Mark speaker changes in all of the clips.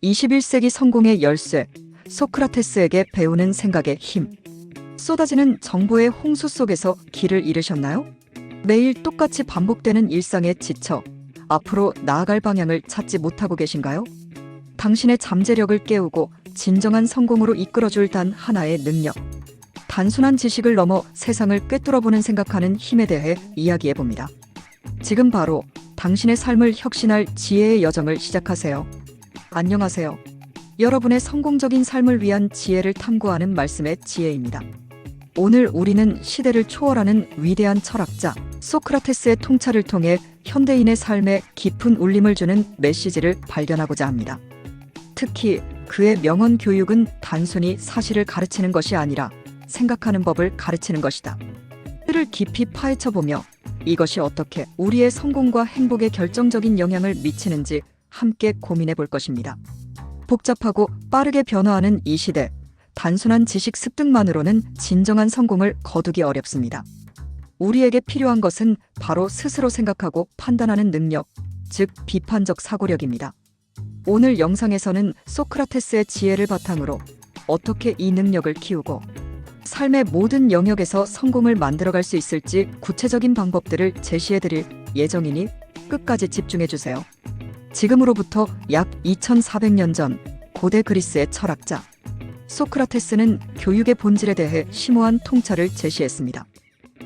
Speaker 1: 21세기 성공의 열쇠, 소크라테스에게 배우는 생각의 힘. 쏟아지는 정보의 홍수 속에서 길을 잃으셨나요? 매일 똑같이 반복되는 일상에 지쳐 앞으로 나아갈 방향을 찾지 못하고 계신가요? 당신의 잠재력을 깨우고 진정한 성공으로 이끌어줄 단 하나의 능력. 단순한 지식을 넘어 세상을 꿰뚫어보는 생각하는 힘에 대해 이야기해봅니다. 지금 바로 당신의 삶을 혁신할 지혜의 여정을 시작하세요. 안녕하세요. 여러분의 성공적인 삶을 위한 지혜를 탐구하는 말씀의 지혜입니다. 오늘 우리는 시대를 초월하는 위대한 철학자 소크라테스의 통찰을 통해 현대인의 삶에 깊은 울림을 주는 메시지를 발견하고자 합니다. 특히 그의 명언 교육은 단순히 사실을 가르치는 것이 아니라 생각하는 법을 가르치는 것이다. 그를 깊이 파헤쳐보며 이것이 어떻게 우리의 성공과 행복에 결정적인 영향을 미치는지 함께 고민해 볼 것입니다. 복잡하고 빠르게 변화하는 이 시대, 단순한 지식 습득만으로는 진정한 성공을 거두기 어렵습니다. 우리에게 필요한 것은 바로 스스로 생각하고 판단하는 능력, 즉 비판적 사고력입니다. 오늘 영상에서는 소크라테스의 지혜를 바탕으로 어떻게 이 능력을 키우고 삶의 모든 영역에서 성공을 만들어갈 수 있을지 구체적인 방법들을 제시해드릴 예정이니 끝까지 집중해주세요. 지금으로부터 약 2400년 전 고대 그리스의 철학자 소크라테스는 교육의 본질에 대해 심오한 통찰을 제시했습니다.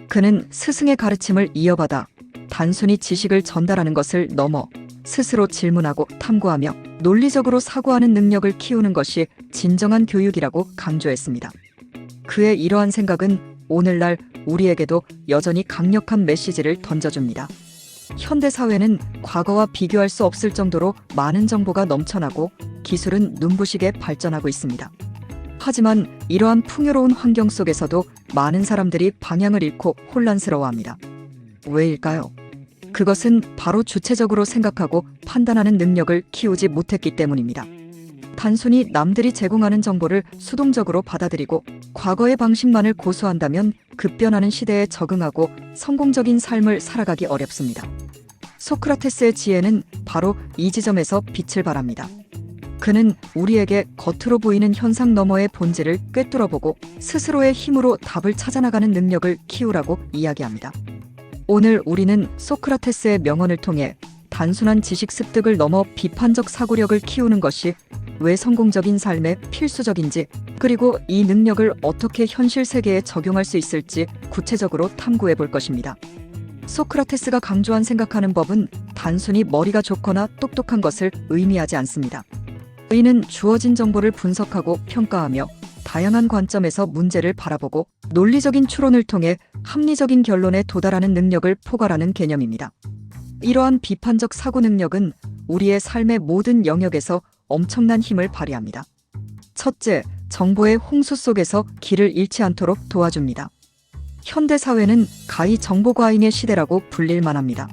Speaker 1: 그는 스승의 가르침을 이어받아 단순히 지식을 전달하는 것을 넘어 스스로 질문하고 탐구하며 논리적으로 사고하는 능력을 키우는 것이 진정한 교육이라고 강조했습니다. 그의 이러한 생각은 오늘날 우리에게도 여전히 강력한 메시지를 던져줍니다. 현대 사회는 과거와 비교할 수 없을 정도로 많은 정보가 넘쳐나고 기술은 눈부시게 발전하고 있습니다. 하지만 이러한 풍요로운 환경 속에서도 많은 사람들이 방향을 잃고 혼란스러워합니다. 왜일까요? 그것은 바로 주체적으로 생각하고 판단하는 능력을 키우지 못했기 때문입니다. 단순히 남들이 제공하는 정보를 수동적으로 받아들이고 과거의 방식만을 고수한다면 급변하는 시대에 적응하고 성공적인 삶을 살아가기 어렵습니다. 소크라테스의 지혜는 바로 이 지점에서 빛을 발합니다. 그는 우리에게 겉으로 보이는 현상 너머의 본질을 꿰뚫어보고 스스로의 힘으로 답을 찾아나가는 능력을 키우라고 이야기합니다. 오늘 우리는 소크라테스의 명언을 통해 단순한 지식 습득을 넘어 비판적 사고력을 키우는 것이 왜 성공적인 삶에 필수적인지, 그리고 이 능력을 어떻게 현실 세계에 적용할 수 있을지 구체적으로 탐구해 볼 것입니다. 소크라테스가 강조한 생각하는 법은 단순히 머리가 좋거나 똑똑한 것을 의미하지 않습니다. 의는 주어진 정보를 분석하고 평가하며 다양한 관점에서 문제를 바라보고 논리적인 추론을 통해 합리적인 결론에 도달하는 능력을 포괄하는 개념입니다. 이러한 비판적 사고 능력은 우리의 삶의 모든 영역에서 엄청난 힘을 발휘합니다. 첫째, 정보의 홍수 속에서 길을 잃지 않도록 도와줍니다. 현대 사회는 가히 정보 과잉의 시대라고 불릴 만합니다.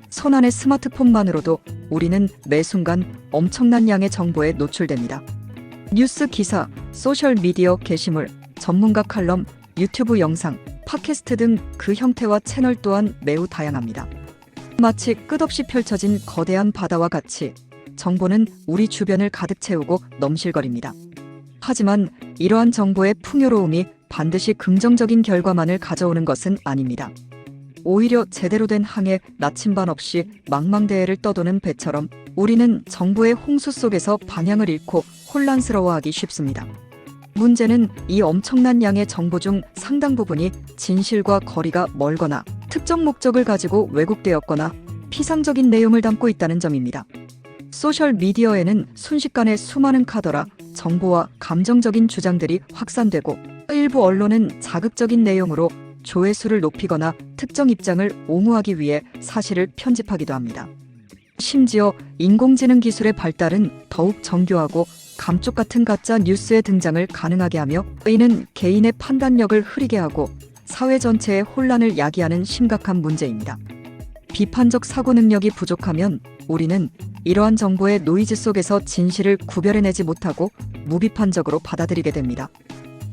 Speaker 1: 손안의 스마트폰만으로도 우리는 매 순간 엄청난 양의 정보에 노출됩니다. 뉴스 기사, 소셜미디어 게시물, 전문가 칼럼, 유튜브 영상, 팟캐스트 등 그 형태와 채널 또한 매우 다양합니다. 마치 끝없이 펼쳐진 거대한 바다와 같이 정보는 우리 주변을 가득 채우고 넘실거립니다. 하지만 이러한 정보의 풍요로움이 반드시 긍정적인 결과만을 가져오는 것은 아닙니다. 오히려 제대로 된 항해 나침반 없이 망망대해를 떠도는 배처럼 우리는 정보의 홍수 속에서 방향을 잃고 혼란스러워하기 쉽습니다. 문제는 이 엄청난 양의 정보 중 상당 부분이 진실과 거리가 멀거나 특정 목적을 가지고 왜곡되었거나 피상적인 내용을 담고 있다는 점입니다. 소셜미디어에는 순식간에 수많은 카더라, 정보와 감정적인 주장들이 확산되고 일부 언론은 자극적인 내용으로 조회수를 높이거나 특정 입장을 옹호하기 위해 사실을 편집하기도 합니다. 심지어 인공지능 기술의 발달은 더욱 정교하고 감쪽 같은 가짜 뉴스의 등장을 가능하게 하며 이는 개인의 판단력을 흐리게 하고 사회 전체의 혼란을 야기하는 심각한 문제입니다. 비판적 사고 능력이 부족하면 우리는 이러한 정보의 노이즈 속에서 진실을 구별해내지 못하고 무비판적으로 받아들이게 됩니다.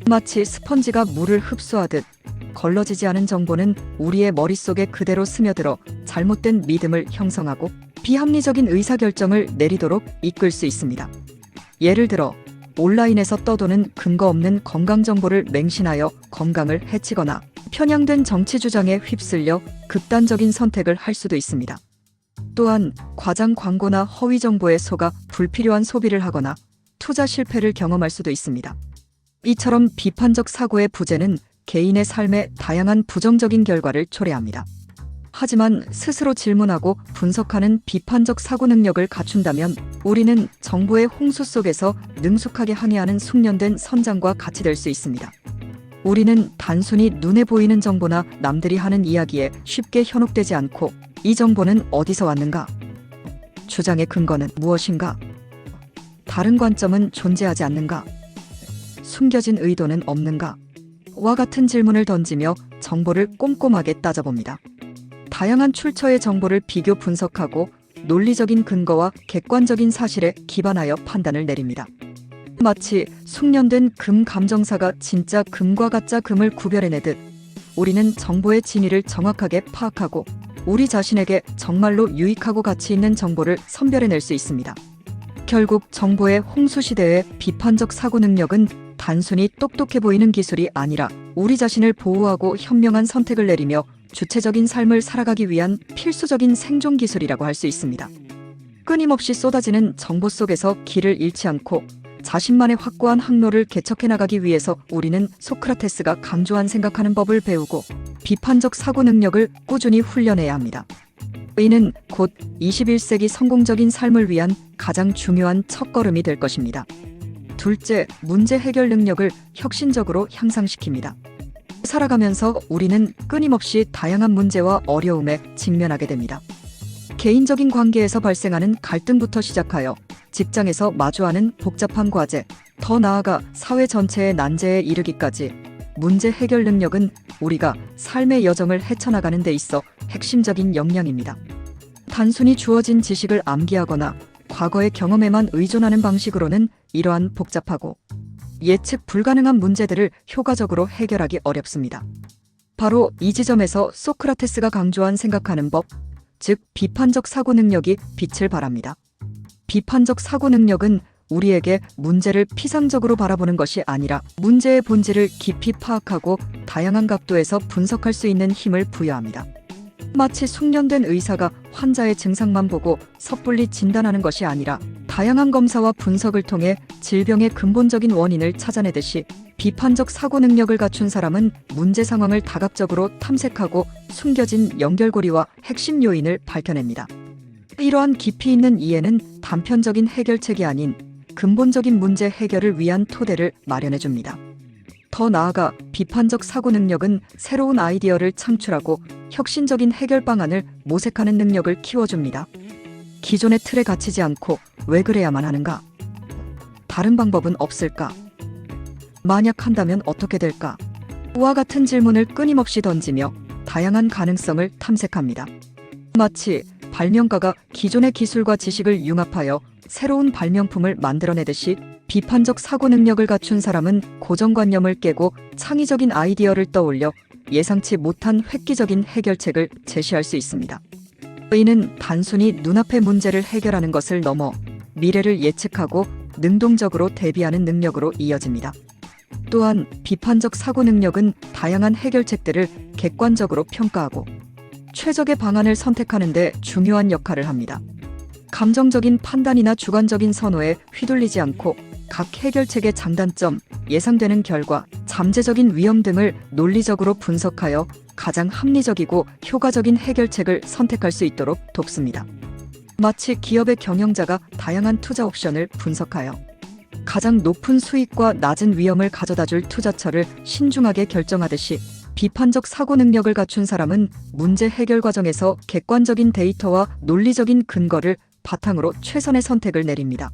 Speaker 1: 마치 스펀지가 물을 흡수하듯 걸러지지 않은 정보는 우리의 머릿속에 그대로 스며들어 잘못된 믿음을 형성하고 비합리적인 의사결정을 내리도록 이끌 수 있습니다. 예를 들어 온라인에서 떠도는 근거 없는 건강 정보를 맹신하여 건강을 해치거나 편향된 정치 주장에 휩쓸려 극단적인 선택을 할 수도 있습니다. 또한 과장 광고나 허위 정보에 속아 불필요한 소비를 하거나 투자 실패를 경험할 수도 있습니다. 이처럼 비판적 사고의 부재는 개인의 삶에 다양한 부정적인 결과를 초래합니다. 하지만 스스로 질문하고 분석하는 비판적 사고 능력을 갖춘다면 우리는 정보의 홍수 속에서 능숙하게 항해하는 숙련된 선장과 같이 될 수 있습니다. 우리는 단순히 눈에 보이는 정보나 남들이 하는 이야기에 쉽게 현혹되지 않고 이 정보는 어디서 왔는가? 주장의 근거는 무엇인가? 다른 관점은 존재하지 않는가? 숨겨진 의도는 없는가? 와 같은 질문을 던지며 정보를 꼼꼼하게 따져봅니다. 다양한 출처의 정보를 비교 분석하고 논리적인 근거와 객관적인 사실에 기반하여 판단을 내립니다. 마치 숙련된 금 감정사가 진짜 금과 가짜 금을 구별해내듯 우리는 정보의 진위를 정확하게 파악하고 우리 자신에게 정말로 유익하고 가치 있는 정보를 선별해낼 수 있습니다. 결국 정보의 홍수 시대의 비판적 사고 능력은 단순히 똑똑해 보이는 기술이 아니라 우리 자신을 보호하고 현명한 선택을 내리며 주체적인 삶을 살아가기 위한 필수적인 생존 기술이라고 할 수 있습니다. 끊임없이 쏟아지는 정보 속에서 길을 잃지 않고 자신만의 확고한 항로를 개척해 나가기 위해서 우리는 소크라테스가 강조한 생각하는 법을 배우고 비판적 사고 능력을 꾸준히 훈련해야 합니다. 이는 곧 21세기 성공적인 삶을 위한 가장 중요한 첫걸음이 될 것입니다. 둘째, 문제 해결 능력을 혁신적으로 향상시킵니다. 살아가면서 우리는 끊임없이 다양한 문제와 어려움에 직면하게 됩니다. 개인적인 관계에서 발생하는 갈등부터 시작하여 직장에서 마주하는 복잡한 과제, 더 나아가 사회 전체의 난제에 이르기까지 문제 해결 능력은 우리가 삶의 여정을 헤쳐나가는 데 있어 핵심적인 역량입니다. 단순히 주어진 지식을 암기하거나 과거의 경험에만 의존하는 방식으로는 이러한 복잡하고 예측 불가능한 문제들을 효과적으로 해결하기 어렵습니다. 바로 이 지점에서 소크라테스가 강조한 생각하는 법, 즉 비판적 사고 능력이 빛을 발합니다. 비판적 사고 능력은 우리에게 문제를 피상적으로 바라보는 것이 아니라 문제의 본질을 깊이 파악하고 다양한 각도에서 분석할 수 있는 힘을 부여합니다. 마치 숙련된 의사가 환자의 증상만 보고 섣불리 진단하는 것이 아니라 다양한 검사와 분석을 통해 질병의 근본적인 원인을 찾아내듯이 비판적 사고 능력을 갖춘 사람은 문제 상황을 다각적으로 탐색하고 숨겨진 연결고리와 핵심 요인을 밝혀냅니다. 이러한 깊이 있는 이해는 단편적인 해결책이 아닌 근본적인 문제 해결을 위한 토대를 마련해 줍니다. 더 나아가 비판적 사고 능력은 새로운 아이디어를 창출하고 혁신적인 해결 방안을 모색하는 능력을 키워줍니다. 기존의 틀에 갇히지 않고 왜 그래야만 하는가? 다른 방법은 없을까? 만약 한다면 어떻게 될까? 와 같은 질문을 끊임없이 던지며 다양한 가능성을 탐색합니다. 마치 발명가가 기존의 기술과 지식을 융합하여 새로운 발명품을 만들어내듯이 비판적 사고 능력을 갖춘 사람은 고정관념을 깨고 창의적인 아이디어를 떠올려 예상치 못한 획기적인 해결책을 제시할 수 있습니다. 이는 단순히 눈앞의 문제를 해결하는 것을 넘어 미래를 예측하고 능동적으로 대비하는 능력으로 이어집니다. 또한 비판적 사고 능력은 다양한 해결책들을 객관적으로 평가하고 최적의 방안을 선택하는 데 중요한 역할을 합니다. 감정적인 판단이나 주관적인 선호에 휘둘리지 않고 각 해결책의 장단점, 예상되는 결과, 잠재적인 위험 등을 논리적으로 분석하여 가장 합리적이고 효과적인 해결책을 선택할 수 있도록 돕습니다. 마치 기업의 경영자가 다양한 투자 옵션을 분석하여 가장 높은 수익과 낮은 위험을 가져다줄 투자처를 신중하게 결정하듯이 비판적 사고 능력을 갖춘 사람은 문제 해결 과정에서 객관적인 데이터와 논리적인 근거를 바탕으로 최선의 선택을 내립니다.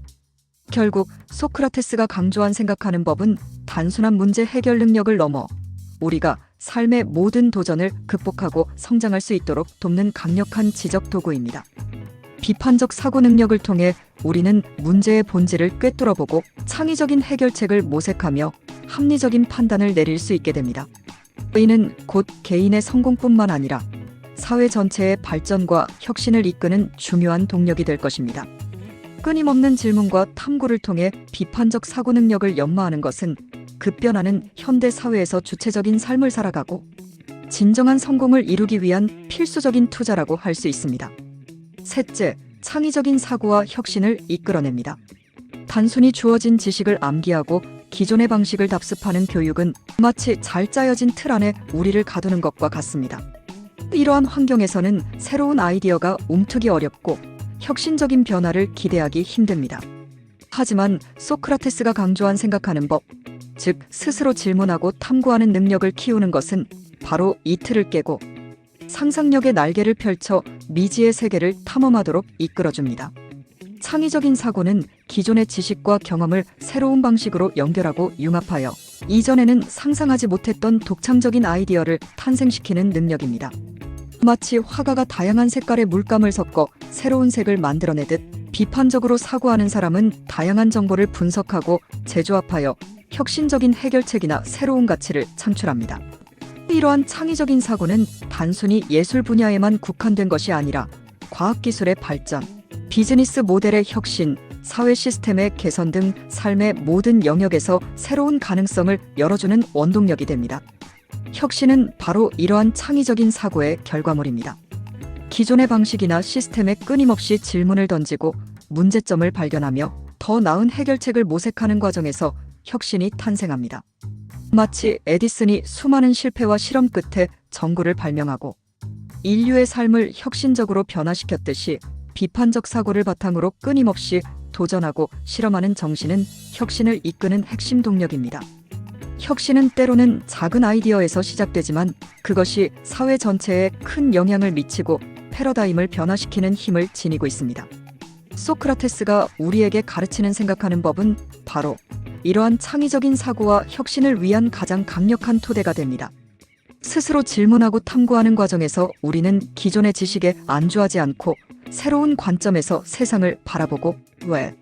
Speaker 1: 결국 소크라테스가 강조한 생각하는 법은 단순한 문제 해결 능력을 넘어 우리가 삶의 모든 도전을 극복하고 성장할 수 있도록 돕는 강력한 지적 도구입니다. 비판적 사고 능력을 통해 우리는 문제의 본질을 꿰뚫어보고 창의적인 해결책을 모색하며 합리적인 판단을 내릴 수 있게 됩니다. 이는 곧 개인의 성공뿐만 아니라 사회 전체의 발전과 혁신을 이끄는 중요한 동력이 될 것입니다. 끊임없는 질문과 탐구를 통해 비판적 사고 능력을 연마하는 것은 급변하는 현대 사회에서 주체적인 삶을 살아가고 진정한 성공을 이루기 위한 필수적인 투자라고 할 수 있습니다. 셋째, 창의적인 사고와 혁신을 이끌어냅니다. 단순히 주어진 지식을 암기하고 기존의 방식을 답습하는 교육은 마치 잘 짜여진 틀 안에 우리를 가두는 것과 같습니다. 이러한 환경에서는 새로운 아이디어가 움트기 어렵고 혁신적인 변화를 기대하기 힘듭니다. 하지만 소크라테스가 강조한 생각하는 법, 즉 스스로 질문하고 탐구하는 능력을 키우는 것은 바로 이 틀을 깨고 상상력의 날개를 펼쳐 미지의 세계를 탐험하도록 이끌어줍니다. 창의적인 사고는 기존의 지식과 경험을 새로운 방식으로 연결하고 융합하여 이전에는 상상하지 못했던 독창적인 아이디어를 탄생시키는 능력입니다. 마치 화가가 다양한 색깔의 물감을 섞어 새로운 색을 만들어내듯 비판적으로 사고하는 사람은 다양한 정보를 분석하고 재조합하여 혁신적인 해결책이나 새로운 가치를 창출합니다. 이러한 창의적인 사고는 단순히 예술 분야에만 국한된 것이 아니라 과학기술의 발전, 비즈니스 모델의 혁신, 사회 시스템의 개선 등 삶의 모든 영역에서 새로운 가능성을 열어주는 원동력이 됩니다. 혁신은 바로 이러한 창의적인 사고의 결과물입니다. 기존의 방식이나 시스템에 끊임없이 질문을 던지고 문제점을 발견하며 더 나은 해결책을 모색하는 과정에서 혁신이 탄생합니다. 마치 에디슨이 수많은 실패와 실험 끝에 전구를 발명하고 인류의 삶을 혁신적으로 변화시켰듯이 비판적 사고를 바탕으로 끊임없이 도전하고 실험하는 정신은 혁신을 이끄는 핵심 동력입니다. 혁신은 때로는 작은 아이디어에서 시작되지만 그것이 사회 전체에 큰 영향을 미치고 패러다임을 변화시키는 힘을 지니고 있습니다. 소크라테스가 우리에게 가르치는 생각하는 법은 바로 이러한 창의적인 사고와 혁신을 위한 가장 강력한 토대가 됩니다. 스스로 질문하고 탐구하는 과정에서 우리는 기존의 지식에 안주하지 않고 새로운 관점에서 세상을 바라보고 왜?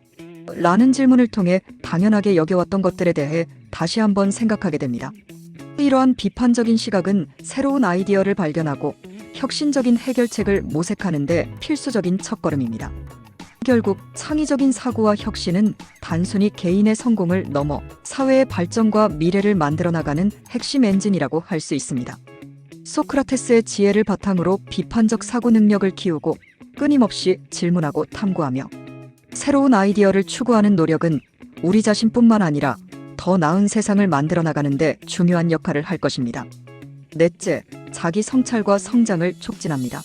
Speaker 1: 라는 질문을 통해 당연하게 여겨왔던 것들에 대해 다시 한번 생각하게 됩니다. 이러한 비판적인 시각은 새로운 아이디어를 발견하고 혁신적인 해결책을 모색하는 데 필수적인 첫걸음입니다. 결국 창의적인 사고와 혁신은 단순히 개인의 성공을 넘어 사회의 발전과 미래를 만들어 나가는 핵심 엔진이라고 할 수 있습니다. 소크라테스의 지혜를 바탕으로 비판적 사고 능력을 키우고 끊임없이 질문하고 탐구하며 새로운 아이디어를 추구하는 노력은 우리 자신뿐만 아니라 더 나은 세상을 만들어 나가는 데 중요한 역할을 할 것입니다. 넷째, 자기 성찰과 성장을 촉진합니다.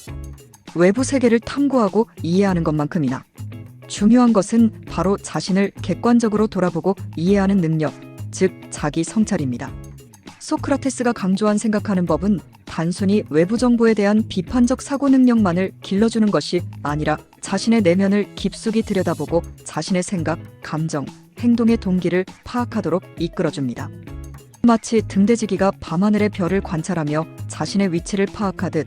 Speaker 1: 외부 세계를 탐구하고 이해하는 것만큼이나 중요한 것은 바로 자신을 객관적으로 돌아보고 이해하는 능력, 즉 자기 성찰입니다. 소크라테스가 강조한 생각하는 법은 단순히 외부 정보에 대한 비판적 사고 능력만을 길러주는 것이 아니라 자신의 내면을 깊숙이 들여다보고 자신의 생각, 감정, 행동의 동기를 파악하도록 이끌어줍니다. 마치 등대지기가 밤하늘의 별을 관찰하며 자신의 위치를 파악하듯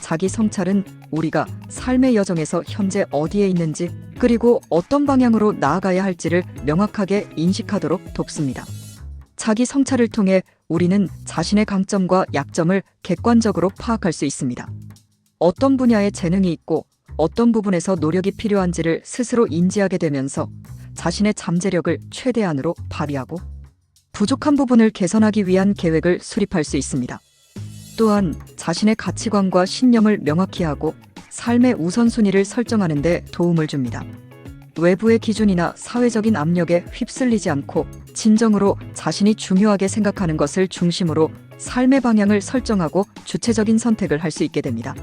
Speaker 1: 자기 성찰은 우리가 삶의 여정에서 현재 어디에 있는지 그리고 어떤 방향으로 나아가야 할지를 명확하게 인식하도록 돕습니다. 자기 성찰을 통해 우리는 자신의 강점과 약점을 객관적으로 파악할 수 있습니다. 어떤 분야에 재능이 있고 어떤 부분에서 노력이 필요한지를 스스로 인지하게 되면서 자신의 잠재력을 최대한으로 발휘하고 부족한 부분을 개선하기 위한 계획을 수립할 수 있습니다. 또한 자신의 가치관과 신념을 명확히 하고 삶의 우선순위를 설정하는 데 도움을 줍니다. 외부의 기준이나 사회적인 압력에 휩쓸리지 않고 진정으로 자신이 중요하게 생각하는 것을 중심으로 삶의 방향을 설정하고 주체적인 선택을 할 수 있게 됩니다.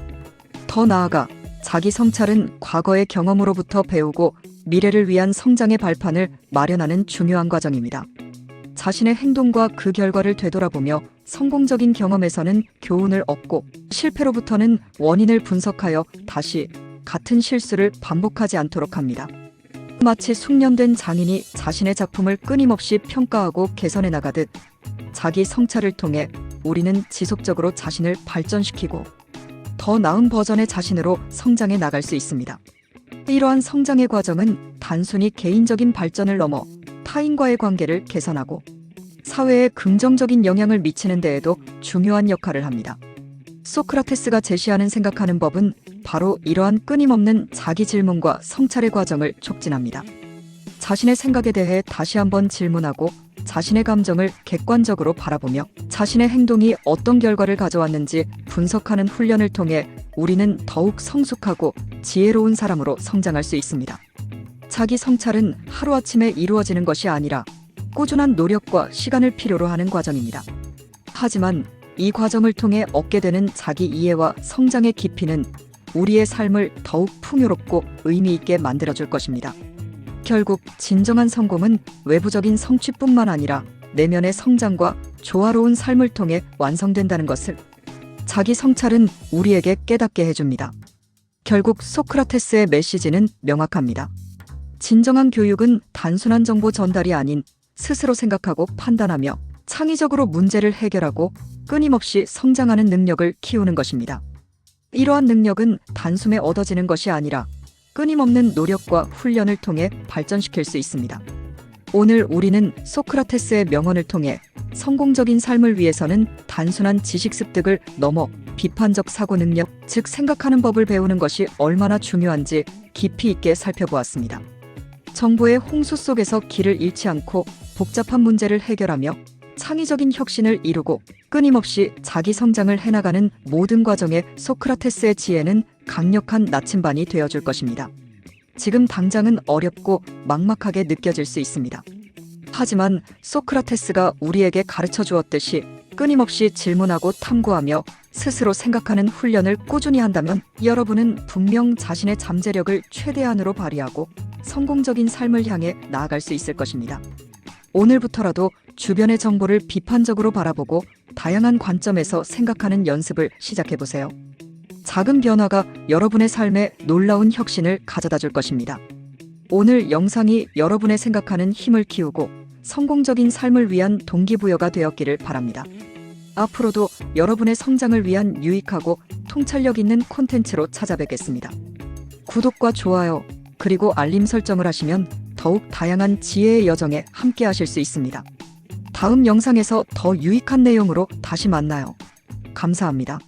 Speaker 1: 더 나아가 자기 성찰은 과거의 경험으로부터 배우고 미래를 위한 성장의 발판을 마련하는 중요한 과정입니다. 자신의 행동과 그 결과를 되돌아보며 성공적인 경험에서는 교훈을 얻고 실패로부터는 원인을 분석하여 다시 같은 실수를 반복하지 않도록 합니다. 마치 숙련된 장인이 자신의 작품을 끊임없이 평가하고 개선해 나가듯 자기 성찰을 통해 우리는 지속적으로 자신을 발전시키고 더 나은 버전의 자신으로 성장해 나갈 수 있습니다. 이러한 성장의 과정은 단순히 개인적인 발전을 넘어 타인과의 관계를 개선하고 사회에 긍정적인 영향을 미치는 데에도 중요한 역할을 합니다. 소크라테스가 제시하는 생각하는 법은 바로 이러한 끊임없는 자기 질문과 성찰의 과정을 촉진합니다. 자신의 생각에 대해 다시 한번 질문하고 자신의 감정을 객관적으로 바라보며 자신의 행동이 어떤 결과를 가져왔는지 분석하는 훈련을 통해 우리는 더욱 성숙하고 지혜로운 사람으로 성장할 수 있습니다. 자기 성찰은 하루아침에 이루어지는 것이 아니라 꾸준한 노력과 시간을 필요로 하는 과정입니다. 하지만 이 과정을 통해 얻게 되는 자기 이해와 성장의 깊이는 우리의 삶을 더욱 풍요롭고 의미 있게 만들어줄 것입니다. 결국 진정한 성공은 외부적인 성취뿐만 아니라 내면의 성장과 조화로운 삶을 통해 완성된다는 것을 자기 성찰은 우리에게 깨닫게 해줍니다. 결국 소크라테스의 메시지는 명확합니다. 진정한 교육은 단순한 정보 전달이 아닌 스스로 생각하고 판단하며 창의적으로 문제를 해결하고 끊임없이 성장하는 능력을 키우는 것입니다. 이러한 능력은 단숨에 얻어지는 것이 아니라 끊임없는 노력과 훈련을 통해 발전시킬 수 있습니다. 오늘 우리는 소크라테스의 명언을 통해 성공적인 삶을 위해서는 단순한 지식 습득을 넘어 비판적 사고 능력, 즉 생각하는 법을 배우는 것이 얼마나 중요한지 깊이 있게 살펴보았습니다. 정보의 홍수 속에서 길을 잃지 않고 복잡한 문제를 해결하며 창의적인 혁신을 이루고 끊임없이 자기 성장을 해나가는 모든 과정에 소크라테스의 지혜는 강력한 나침반이 되어줄 것입니다. 지금 당장은 어렵고 막막하게 느껴질 수 있습니다. 하지만 소크라테스가 우리에게 가르쳐 주었듯이 끊임없이 질문하고 탐구하며 스스로 생각하는 훈련을 꾸준히 한다면 여러분은 분명 자신의 잠재력을 최대한으로 발휘하고 성공적인 삶을 향해 나아갈 수 있을 것입니다. 오늘부터라도 주변의 정보를 비판적으로 바라보고 다양한 관점에서 생각하는 연습을 시작해보세요. 작은 변화가 여러분의 삶에 놀라운 혁신을 가져다 줄 것입니다. 오늘 영상이 여러분의 생각하는 힘을 키우고 성공적인 삶을 위한 동기부여가 되었기를 바랍니다. 앞으로도 여러분의 성장을 위한 유익하고 통찰력 있는 콘텐츠로 찾아뵙겠습니다. 구독과 좋아요, 그리고 알림 설정을 하시면 더욱 다양한 지혜의 여정에 함께 하실 수 있습니다. 다음 영상에서 더 유익한 내용으로 다시 만나요. 감사합니다.